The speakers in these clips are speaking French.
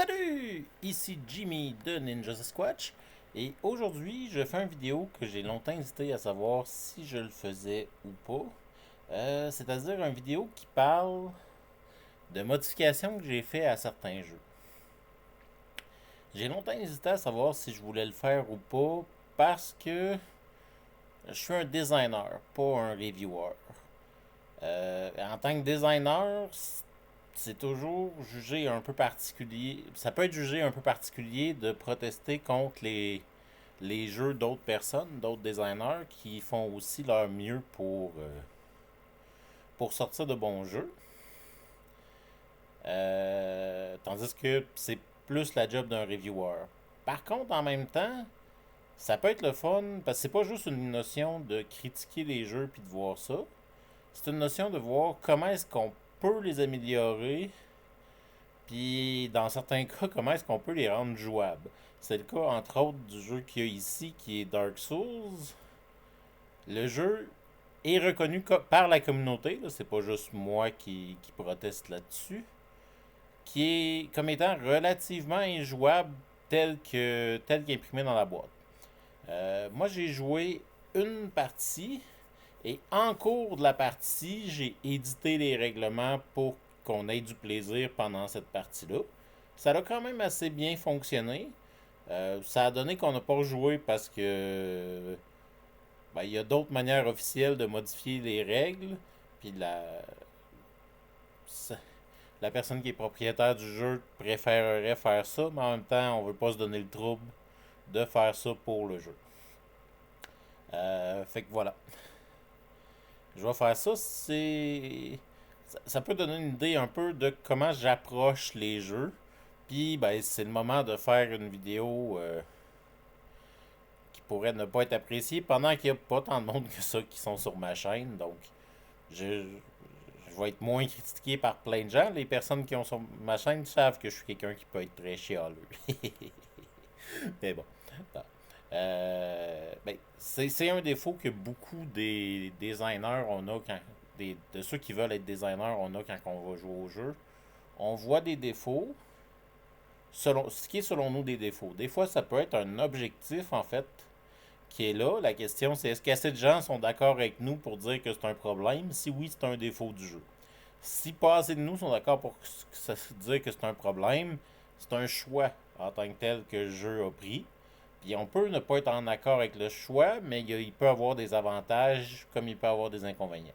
Salut! Ici Jimmy de Ninja Squatch et aujourd'hui je fais une vidéo que j'ai longtemps hésité à savoir si je le faisais ou pas. C'est-à-dire une vidéo qui parle de modifications que j'ai fait à certains jeux. J'ai longtemps hésité à savoir si je voulais le faire ou pas parce que je suis un designer, pas un reviewer. En tant que designer, c'est toujours jugé un peu particulier. Ça peut être jugé un peu particulier de protester contre les jeux d'autres personnes, d'autres designers qui font aussi leur mieux pour sortir de bons jeux. Tandis que c'est plus la job d'un reviewer. Par contre, en même temps, ça peut être le fun parce que c'est pas juste une notion de critiquer les jeux puis de voir ça. C'est une notion de voir comment est-ce qu'on peut les améliorer. Puis, dans certains cas, comment est-ce qu'on peut les rendre jouables? C'est le cas, entre autres, du jeu qu'il y a ici, qui est Dark Souls. Le jeu est reconnu par la communauté, là, c'est pas juste moi qui proteste là-dessus, qui est comme étant relativement injouable tel qu'imprimé dans la boîte. Moi, j'ai joué une partie, et en cours de la partie, j'ai édité les règlements pour qu'on ait du plaisir pendant cette partie-là. Ça a quand même assez bien fonctionné. Ça a donné qu'on n'a pas joué parce que il y a d'autres manières officielles de modifier les règles. Puis la personne qui est propriétaire du jeu préférerait faire ça, mais en même temps, on veut pas se donner le trouble de faire ça pour le jeu. Fait que voilà. Je vais faire ça. Ça peut donner une idée un peu de comment j'approche les jeux. Puis, c'est le moment de faire une vidéo qui pourrait ne pas être appréciée pendant qu'il n'y a pas tant de monde que ça qui sont sur ma chaîne. Donc, je vais être moins critiqué par plein de gens. Les personnes qui ont sur ma chaîne savent que je suis quelqu'un qui peut être très chialeux. Mais bon. C'est un défaut que beaucoup des designers on a de ceux qui veulent être designers on a quand on va jouer au jeu. On voit des défauts, ce qui est selon nous des défauts. Des fois, ça peut être un objectif en fait qui est là. La question c'est est-ce qu'assez de gens sont d'accord avec nous pour dire que c'est un problème? Si oui, c'est un défaut du jeu. Si pas assez de nous sont d'accord pour dire que c'est un problème, c'est un choix en tant que tel que le jeu a pris. Puis on peut ne pas être en accord avec le choix, mais il peut avoir des avantages comme il peut avoir des inconvénients.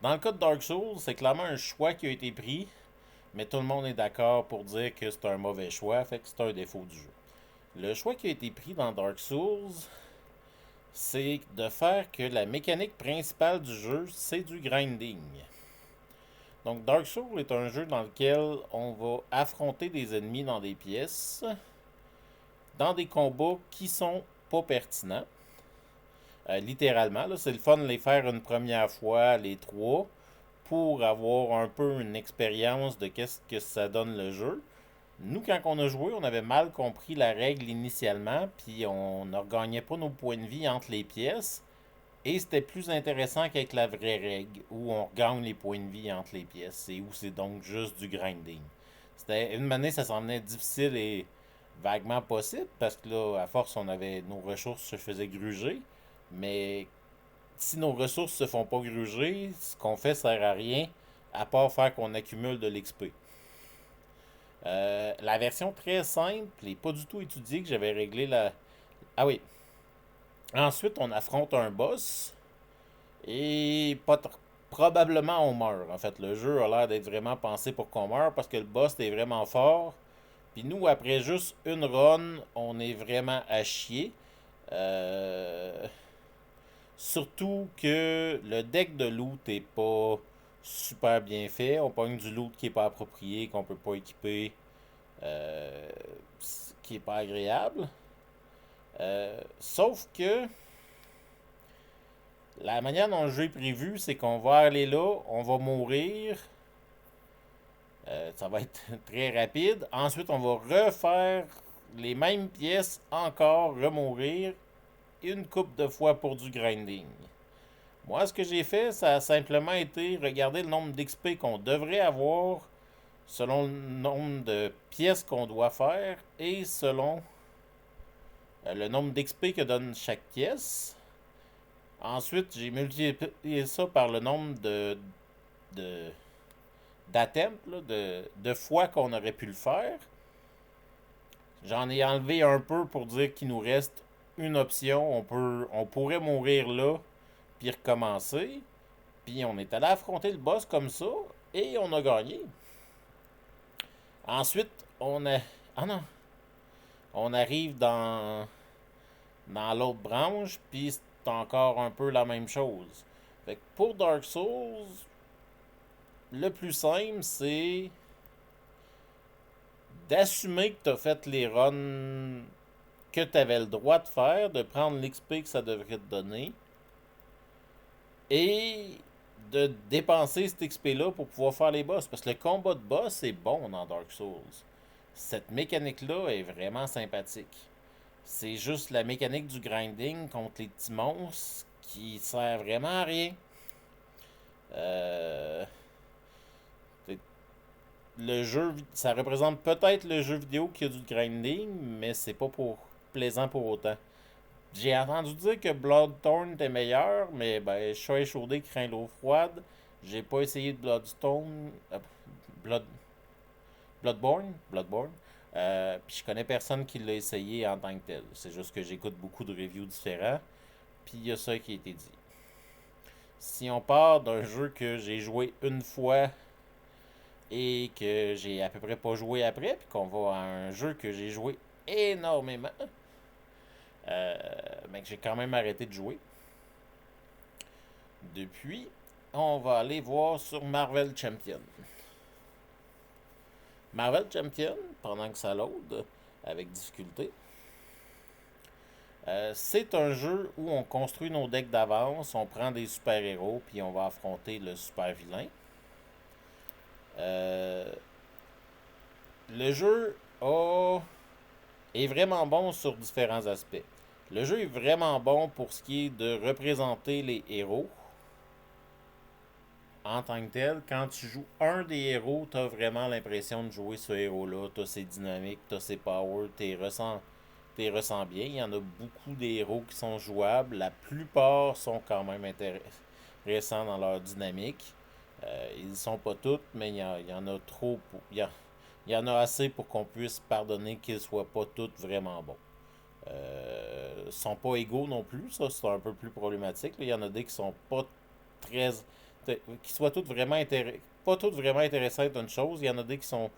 Dans le cas de Dark Souls, c'est clairement un choix qui a été pris, mais tout le monde est d'accord pour dire que c'est un mauvais choix, fait que c'est un défaut du jeu. Le choix qui a été pris dans Dark Souls, c'est de faire que la mécanique principale du jeu, c'est du grinding. Donc Dark Souls est un jeu dans lequel on va affronter des ennemis dans des pièces, dans des combats qui sont pas pertinents. Littéralement, là, c'est le fun de les faire une première fois, les trois, pour avoir un peu une expérience de qu'est-ce que ça donne le jeu. Nous, quand on a joué, on avait mal compris la règle initialement, puis on ne regagnait pas nos points de vie entre les pièces. Et c'était plus intéressant qu'avec la vraie règle, où on regagne les points de vie entre les pièces, et où c'est donc juste du grinding. C'était une année, ça s'en venait difficile et vaguement possible, parce que là, à force, nos ressources se faisaient gruger. Mais si nos ressources se font pas gruger, ce qu'on fait sert à rien, à part faire qu'on accumule de l'XP. La version très simple et pas du tout étudiée que j'avais réglé la. Ah oui. Ensuite, on affronte un boss et probablement on meurt. En fait, le jeu a l'air d'être vraiment pensé pour qu'on meure parce que le boss est vraiment fort. Puis nous, après juste une run, on est vraiment à chier. Surtout que le deck de loot est pas super bien fait. On pogne du loot qui est pas approprié, qu'on peut pas équiper, euh, qui est pas agréable. Sauf que la manière dont le jeu est prévu, c'est qu'on va aller là, on va mourir. Ça va être très rapide. Ensuite, on va refaire les mêmes pièces encore, remourir une coupe de fois pour du grinding. Moi, ce que j'ai fait, ça a simplement été regarder le nombre d'XP qu'on devrait avoir selon le nombre de pièces qu'on doit faire et selon le nombre d'XP que donne chaque pièce. Ensuite, j'ai multiplié ça par le nombre de d'attempts, de fois qu'on aurait pu le faire. J'en ai enlevé un peu pour dire qu'il nous reste une option. On pourrait mourir là, puis recommencer. Puis on est allé affronter le boss comme ça, et on a gagné. Ensuite, on a... Ah non! On arrive dans l'autre branche, puis c'est encore un peu la même chose. Fait que pour Dark Souls, le plus simple, c'est d'assumer que tu as fait les runs que tu avais le droit de faire, de prendre l'XP que ça devrait te donner, et de dépenser cet XP-là pour pouvoir faire les boss. Parce que le combat de boss est bon dans Dark Souls. Cette mécanique-là est vraiment sympathique. C'est juste la mécanique du grinding contre les petits monstres qui sert vraiment à rien. Euh, le jeu, ça représente peut-être le jeu vidéo qui a du grinding, mais c'est pas pour plaisant pour autant. J'ai entendu dire que Bloodthorn était meilleur, mais ben, chat échaudé craint l'eau froide. J'ai pas essayé de Bloodstone. Blood, Bloodborne. Puis je connais personne qui l'a essayé en tant que tel. C'est juste que j'écoute beaucoup de reviews différents. Puis il y a ça qui a été dit. Si on part d'un jeu que j'ai joué une fois et que j'ai à peu près pas joué après, puis qu'on va à un jeu que j'ai joué énormément, mais que j'ai quand même arrêté de jouer. Depuis, on va aller voir sur Marvel Champion. Marvel Champion, pendant que ça load, avec difficulté, c'est un jeu où on construit nos decks d'avance, on prend des super-héros, puis on va affronter le super-vilain. Euh, le jeu est vraiment bon sur différents aspects. Le jeu est vraiment bon pour ce qui est de représenter les héros. En tant que tel, quand tu joues un des héros, tu as vraiment l'impression de jouer ce héros-là. Tu as ses dynamiques, tu as ses powers, t'es ressens bien. Il y en a beaucoup des héros qui sont jouables. La plupart sont quand même intéressants dans leur dynamique. Ils sont pas tous, mais il y en a trop. Il y en a assez pour qu'on puisse pardonner qu'ils soient pas tous vraiment bons. Sont pas égaux non plus, ça c'est un peu plus problématique. Il y en a des qui sont pas très qui soient toutes vraiment pas toutes vraiment intéressantes d'une chose. Il y en a des qui sont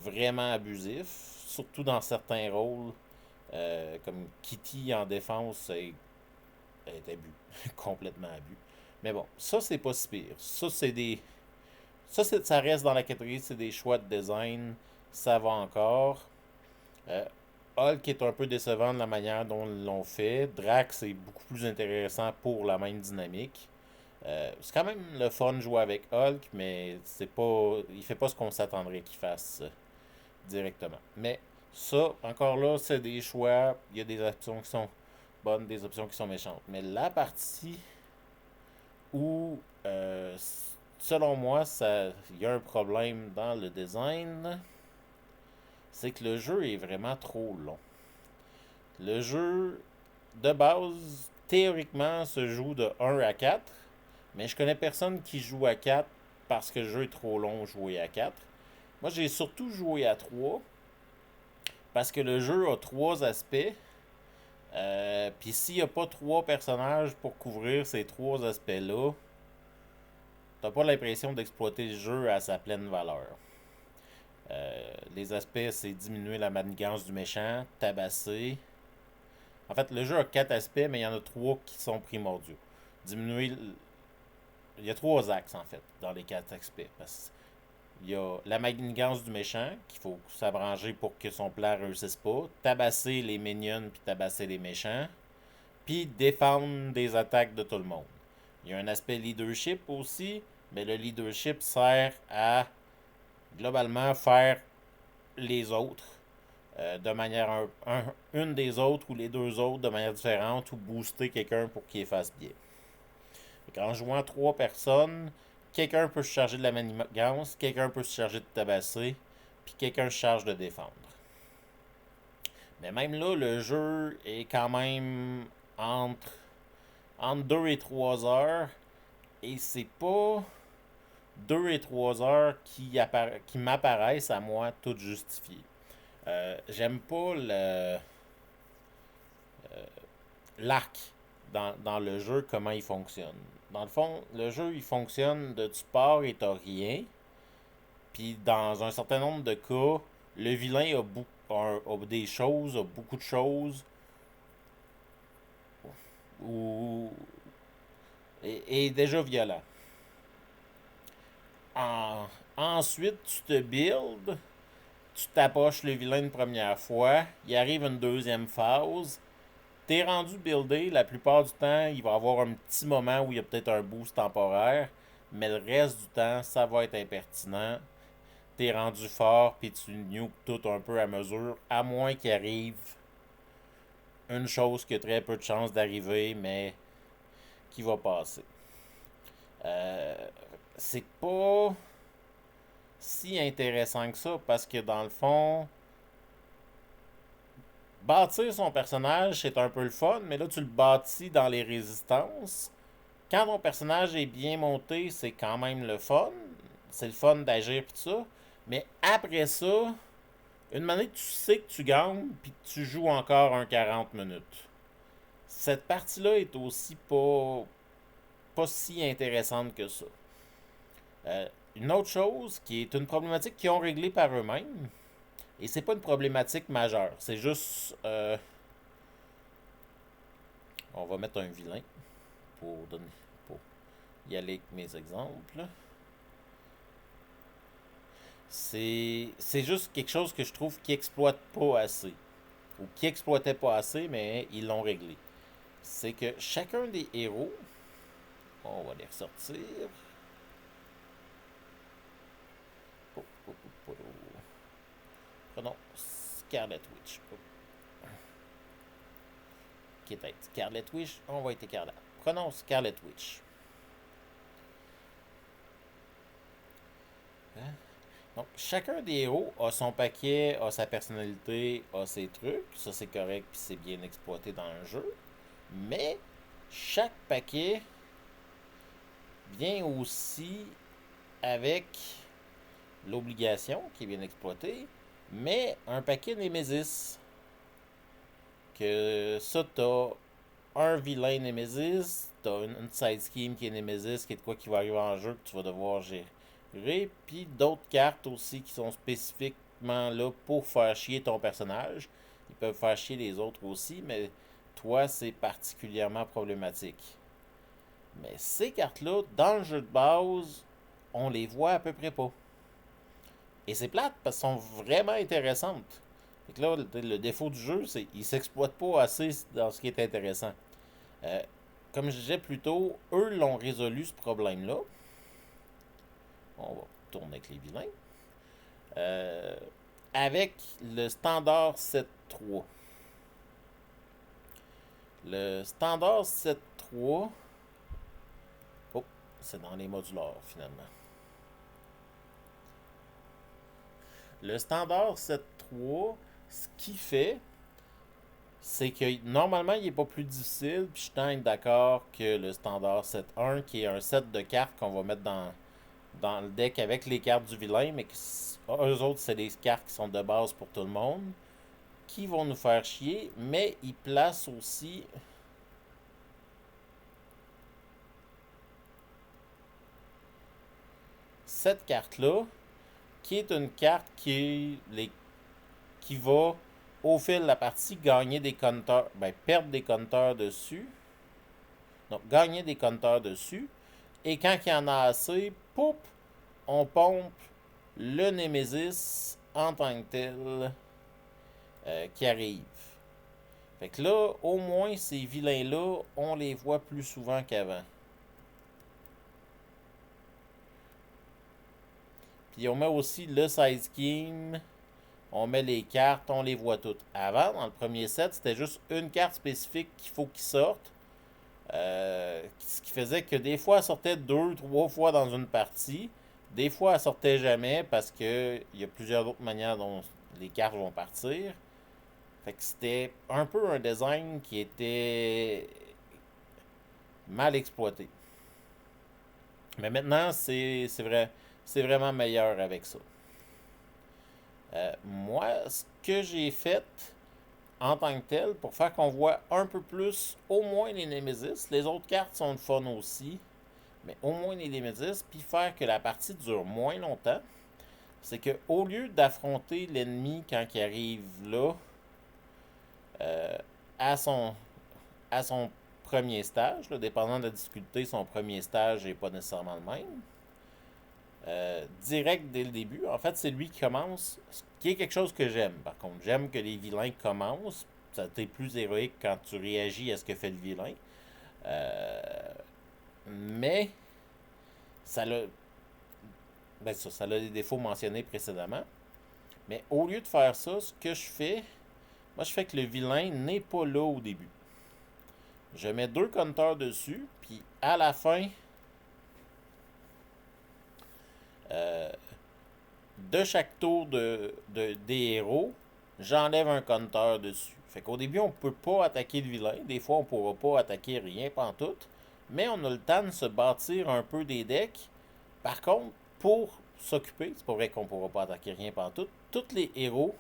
vraiment abusifs, surtout dans certains rôles, comme Kitty en défense est abus, complètement abus. Mais bon, ça c'est pas si pire. Ça reste dans la catégorie, c'est des choix de design, ça va encore. Euh, Hulk est un peu décevant de la manière dont ils l'ont fait. Drax est beaucoup plus intéressant pour la même dynamique. C'est quand même le fun de jouer avec Hulk, mais c'est pas, il fait pas ce qu'on s'attendrait qu'il fasse directement. Mais ça, encore là, c'est des choix. Il y a des options qui sont bonnes, des options qui sont méchantes. Mais la partie où, selon moi, il y a un problème dans le design, c'est que le jeu est vraiment trop long. Le jeu, de base, théoriquement, se joue de 1 à 4. Mais je connais personne qui joue à 4 parce que le jeu est trop long jouer à 4. Moi, j'ai surtout joué à 3 parce que le jeu a 3 aspects. Puis s'il n'y a pas 3 personnages pour couvrir ces 3 aspects-là, t'as pas l'impression d'exploiter le jeu à sa pleine valeur. Les aspects, c'est diminuer la manigance du méchant, tabasser. En fait, le jeu a 4 aspects, mais il y en a 3 qui sont primordiaux. Diminuer. Il y a 3 axes, en fait, dans les 4 aspects. Parce il y a la manigance du méchant, qu'il faut s'abranger pour que son plan réussisse pas. Tabasser les minions, puis tabasser les méchants. Puis défendre des attaques de tout le monde. Il y a un aspect leadership aussi, mais le leadership sert à globalement faire les autres de manière une des autres ou les deux autres de manière différente ou booster quelqu'un pour qu'il fasse bien. En jouant 3 personnes, quelqu'un peut se charger de la manigance, quelqu'un peut se charger de tabasser, puis quelqu'un se charge de défendre. Mais même là, le jeu est quand même entre 2 et 3 heures, et c'est pas 2 et 3 heures qui m'apparaissent à moi toutes justifiées. J'aime pas l'arc dans le jeu, comment il fonctionne. Dans le fond, le jeu, il fonctionne de tu pars et t'as rien. Puis dans un certain nombre de cas, le vilain a des choses, a beaucoup de choses, ou est déjà violent. Ensuite, tu te builds, tu t'approches le vilain une première fois, il arrive une deuxième phase, t'es rendu buildé, la plupart du temps, il va y avoir un petit moment où il y a peut-être un boost temporaire, mais le reste du temps, ça va être impertinent. T'es rendu fort, puis tu nukes tout un peu à mesure, à moins qu'il arrive une chose qui a très peu de chances d'arriver, mais qui va passer. Euh, c'est pas si intéressant que ça, parce que dans le fond, bâtir son personnage, c'est un peu le fun, mais là, tu le bâtis dans les résistances. Quand ton personnage est bien monté, c'est quand même le fun. C'est le fun d'agir et tout ça. Mais après ça, une minute, tu sais que tu gagnes, puis tu joues encore un 40 minutes. Cette partie-là est aussi pas si intéressante que ça. Euh, une autre chose qui est une problématique qu'ils ont réglée par eux-mêmes, et c'est pas une problématique majeure, c'est juste. On va mettre un vilain pour y aller avec mes exemples. C'est juste quelque chose que je trouve qu'ils exploitent pas assez. Ou qui exploitaient pas assez, mais ils l'ont réglé. C'est que chacun des héros, on va les ressortir. Oh, oh, oh, oh. Prenons Scarlet Witch. Oh. Qui est Scarlet Witch, on va être écarlate. Prenons Scarlet Witch. Hein? Donc, chacun des héros a son paquet, a sa personnalité, a ses trucs. Ça, c'est correct, puis c'est bien exploité dans le jeu. Mais, chaque paquet vient aussi avec l'obligation, qui est bien exploitée, mais un paquet Némésis. Que ça, t'as un vilain Némésis, t'as une side scheme qui est Némésis, qui est de quoi qui va arriver en jeu, que tu vas devoir gérer, puis d'autres cartes aussi qui sont spécifiquement là pour faire chier ton personnage. Ils peuvent faire chier les autres aussi, mais toi, c'est particulièrement problématique. Mais ces cartes-là, dans le jeu de base, on les voit à peu près pas. Et c'est plate parce qu'elles sont vraiment intéressantes. Fait que là, le défaut du jeu, c'est qu'il s'exploite pas assez dans ce qui est intéressant. Euh, Comme je disais plus tôt, eux l'ont résolu ce problème-là. On va tourner avec les vilains. Euh, Avec le standard 7.3. Le standard 7.3. Oh, c'est dans les modulaires finalement. Le standard 7.3, ce qu'il fait, c'est que normalement il est pas plus difficile, puis je tente d'accord que le standard 7.1, qui est un set de cartes qu'on va mettre dans le deck avec les cartes du vilain, mais eux autres, c'est des cartes qui sont de base pour tout le monde, qui vont nous faire chier, mais ils placent aussi cette carte-là, qui est une carte qui va, au fil de la partie, gagner des compteurs, ben, perdre des compteurs dessus. Donc, gagner des compteurs dessus. Et quand il y en a assez, poup, on pompe le Némésis en tant que tel qui arrive. Fait que là, au moins, ces vilains-là, on les voit plus souvent qu'avant. Puis on met aussi le side scheme. On met les cartes, on les voit toutes. Avant, dans le premier set, c'était juste une carte spécifique qu'il faut qu'ils sortent. Ce qui faisait que des fois, elle sortait 2, 3 fois dans une partie. Des fois, elle sortait jamais parce que il y a plusieurs autres manières dont les cartes vont partir. Fait que c'était un peu un design qui était mal exploité. Mais maintenant, c'est vraiment meilleur avec ça. Moi, ce que j'ai fait en tant que tel, pour faire qu'on voit un peu plus, au moins les Nemesis, les autres cartes sont de fun aussi, mais au moins les Nemesis, puis faire que la partie dure moins longtemps, c'est que au lieu d'affronter l'ennemi quand il arrive là, euh, à son à son premier stage, là, dépendant de la difficulté, son premier stage n'est pas nécessairement le même. Direct dès le début, en fait, c'est lui qui commence, ce qui est quelque chose que j'aime. Par contre, j'aime que les vilains commencent. Ça t'est plus héroïque quand tu réagis à ce que fait le vilain. Euh, mais ça a, ça a des défauts mentionnés précédemment. Mais au lieu de faire ça, ce que je fais, moi je fais que le vilain n'est pas là au début. Je mets 2 compteurs dessus, puis à la fin euh, de chaque tour des héros, j'enlève un compteur dessus. Fait qu'au début, on peut pas attaquer le vilain. Des fois, on pourra pas attaquer rien pantoute. Mais on a le temps de se bâtir un peu des decks. Par contre, pour s'occuper, c'est pas vrai qu'on pourra pas attaquer rien pantoute, tous les héros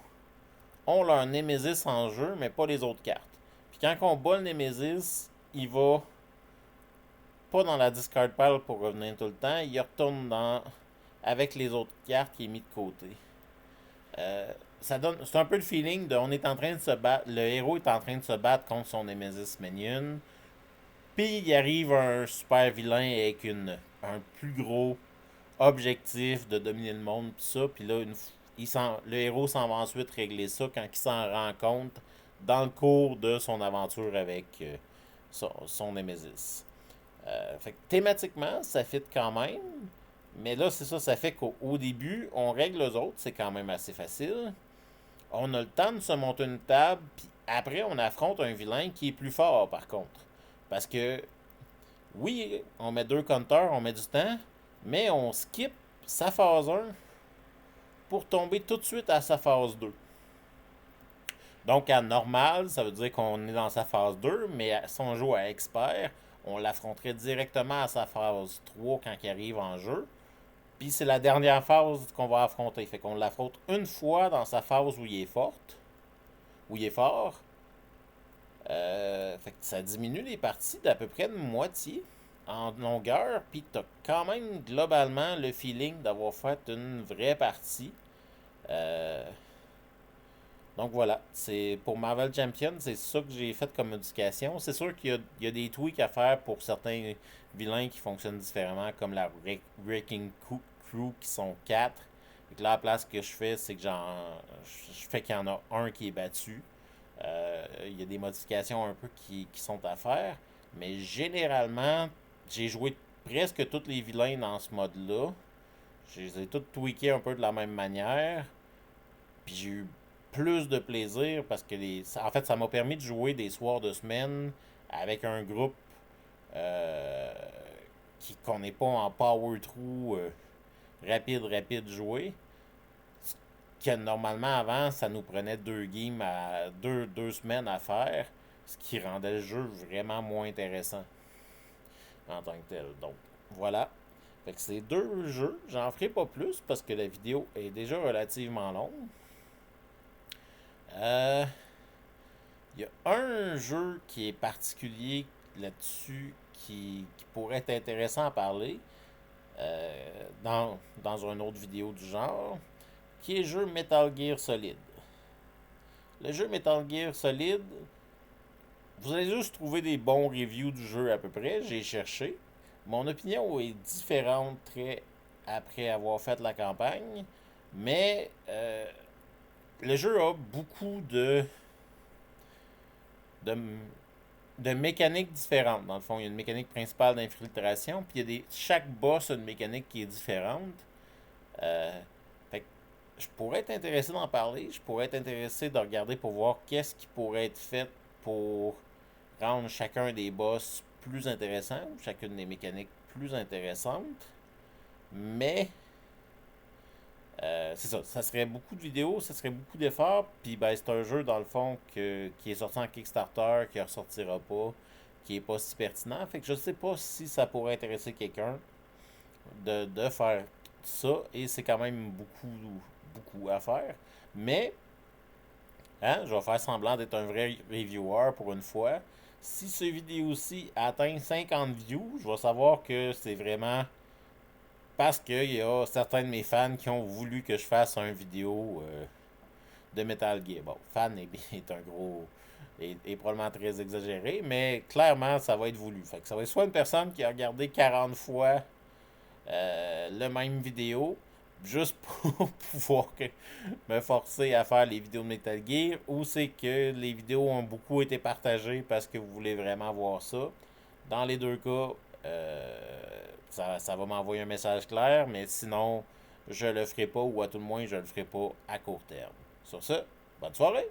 ont leur Némésis en jeu, mais pas les autres cartes. Puis quand on bat le Némésis, il va pas dans la discard pile pour revenir tout le temps, il retourne dans avec les autres cartes qui est mis de côté. Ça donne, c'est un peu le feeling de on est en train de se battre, le héros est en train de se battre contre son Nemesis Minion, puis il arrive un super vilain avec un plus gros objectif de dominer le monde, pis ça, puis là, le héros s'en va ensuite régler ça quand il s'en rend compte dans le cours de son aventure avec son Nemesis. Fait que thématiquement, ça fit quand même, mais là, c'est ça, ça fait qu'au début, on règle les autres, c'est quand même assez facile. On a le temps de se monter une table, puis après, on affronte un vilain qui est plus fort, par contre. Parce que, oui, on met 2 compteurs, on met du temps, mais on skip sa phase 1 pour tomber tout de suite à sa phase 2. Donc, à normal, ça veut dire qu'on est dans sa phase 2, mais si on joue à expert, on l'affronterait directement à sa phase 3 quand il arrive en jeu. Puis c'est la dernière phase qu'on va affronter. Fait qu'on l'affronte une fois dans sa phase où il est forte, où il est fort. Fait que ça diminue les parties d'à peu près de moitié en longueur. Puis t'as quand même globalement le feeling d'avoir fait une vraie partie. Euh, donc voilà, c'est pour Marvel Champion, c'est ça que j'ai fait comme modification. C'est sûr qu'il y a des tweaks à faire pour certains vilains qui fonctionnent différemment, comme la Wrecking Crew qui sont 4. Donc là, la place que je fais, c'est que je fais qu'il y en a un qui est battu. Il y a des modifications un peu qui sont à faire. Mais généralement, j'ai joué presque tous les vilains dans ce mode-là. Je les ai tous tweakés un peu de la même manière. Puis j'ai eu plus de plaisir parce que en fait, ça m'a permis de jouer des soirs de semaine avec un groupe euh, qu'on n'est pas en power through rapide jouer. Que normalement avant, ça nous prenait 2 games à 2 semaines à faire, ce qui rendait le jeu vraiment moins intéressant en tant que tel. Donc voilà. Fait que c'est 2 jeux. J'en ferai pas plus parce que la vidéo est déjà relativement longue. Euh, Il y a un jeu qui est particulier là-dessus qui pourrait être intéressant à parler dans une autre vidéo du genre, qui est le jeu Metal Gear Solid. Le jeu Metal Gear Solid, vous allez juste trouver des bons reviews du jeu à peu près, j'ai cherché. Mon opinion est différente très après avoir fait la campagne, mais le jeu a beaucoup de, de mécaniques différentes. Dans le fond, il y a une mécanique principale d'infiltration, puis chaque boss a une mécanique qui est différente. Euh, fait que je pourrais être intéressé d'en parler, je pourrais être intéressé de regarder pour voir qu'est-ce qui pourrait être fait pour rendre chacun des boss plus intéressant, chacune des mécaniques plus intéressantes, mais c'est ça, ça serait beaucoup de vidéos, ça serait beaucoup d'efforts, puis ben, c'est un jeu dans le fond qui est sorti en Kickstarter, qui ne ressortira pas, qui est pas si pertinent, fait que je sais pas si ça pourrait intéresser quelqu'un de faire ça, et c'est quand même beaucoup à faire, mais hein, je vais faire semblant d'être un vrai reviewer pour une fois. Si ce vidéo-ci atteint 50 views, je vais savoir que c'est vraiment parce qu'il y a certains de mes fans qui ont voulu que je fasse un vidéo de Metal Gear. Bon, fan est un gros. Est probablement très exagéré, mais clairement, ça va être voulu. Fait que ça va être soit une personne qui a regardé 40 fois le même vidéo, juste pour pouvoir me forcer à faire les vidéos de Metal Gear, ou c'est que les vidéos ont beaucoup été partagées parce que vous voulez vraiment voir ça. Dans les deux cas, ça va m'envoyer un message clair, mais sinon, je le ferai pas, ou à tout le moins, je le ferai pas à court terme. Sur ce, bonne soirée!